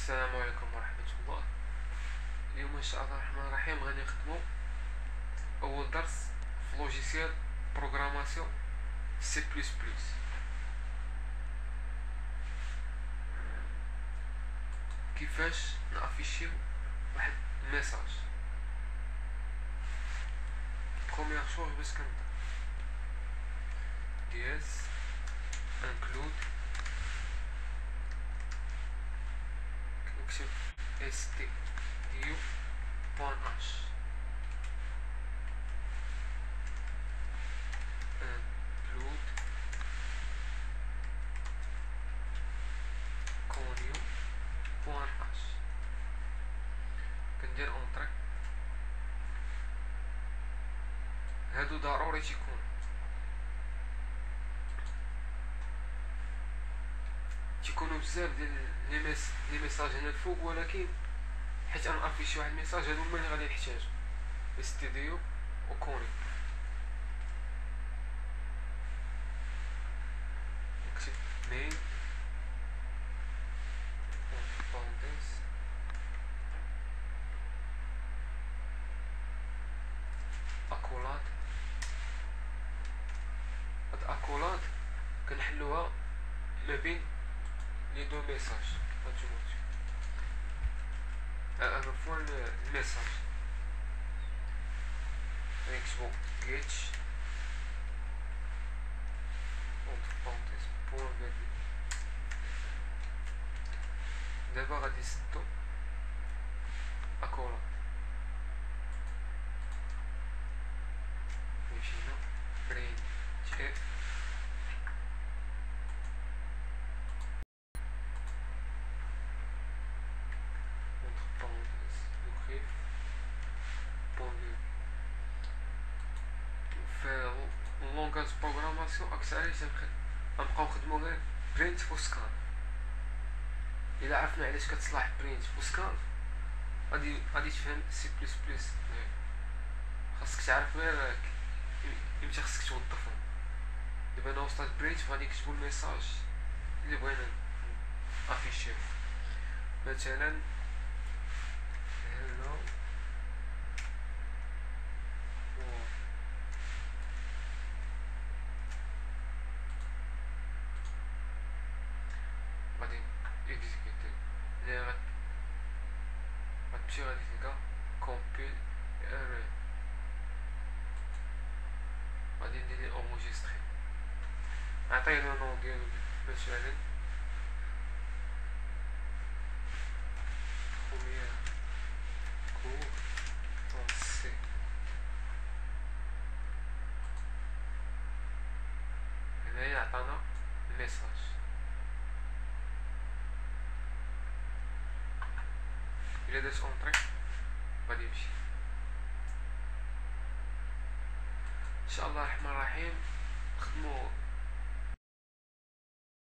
السلام عليكم ورحمة الله. اليوم إن شاء الله الرحمن الرحيم غادي نخدمو أول درس في لوجيسيال بروغراماسيون سي بلس بلس. كيفاش نافيشيو واحد الميساج. بروميير شوز باش كنبدا دياز انكلود كنكتب st ديو بوان اش انكلود كونيو بوان اش كندير اونطري. هادو ضروري تيكونوا بزاف ديال لي ميساج هنا الفوق، ولكن حيت انا افيشي واحد الميساج هادو هما اللي غادي نحتاج استديو وكوني. نكتب مين بارونتيز اكولاد. هاد اكولاد كنحلوها ما بين لي دو ميساج. هانتوما عرفوا الميساج نكتبو جيتش اونتر بارونتيز بوان فيرغول. دابا غادي نسدو اكولاد مشينا برين اف اونتر بارونتيز يخيف بوان فيرغول. في لونغاج بروغراماسيون اكثر غنبقاو نخدمو غير برينت وسكان. الا عرفنا علاش كتصلح برينت وسكان غادي تفهم سي بلس بلس. خاصك تعرف غير امتى خاصك توظفهم. دابا انا وصلت برينت فغادي نكتبو الميساج اللي بغينا افيشيو. مثلا هلو غادي اكزيكوتي اللي غتمشي غادي تلقى كومبيل ار. غادي ندير لي اونجستري. نعطيه لو نون ديالو مثلا بروميير كور اون سي. هنايا عطانا الميساج. الا درت اونطري غادي يمشي. ان شاء الله الرحمن الرحيم نخدمو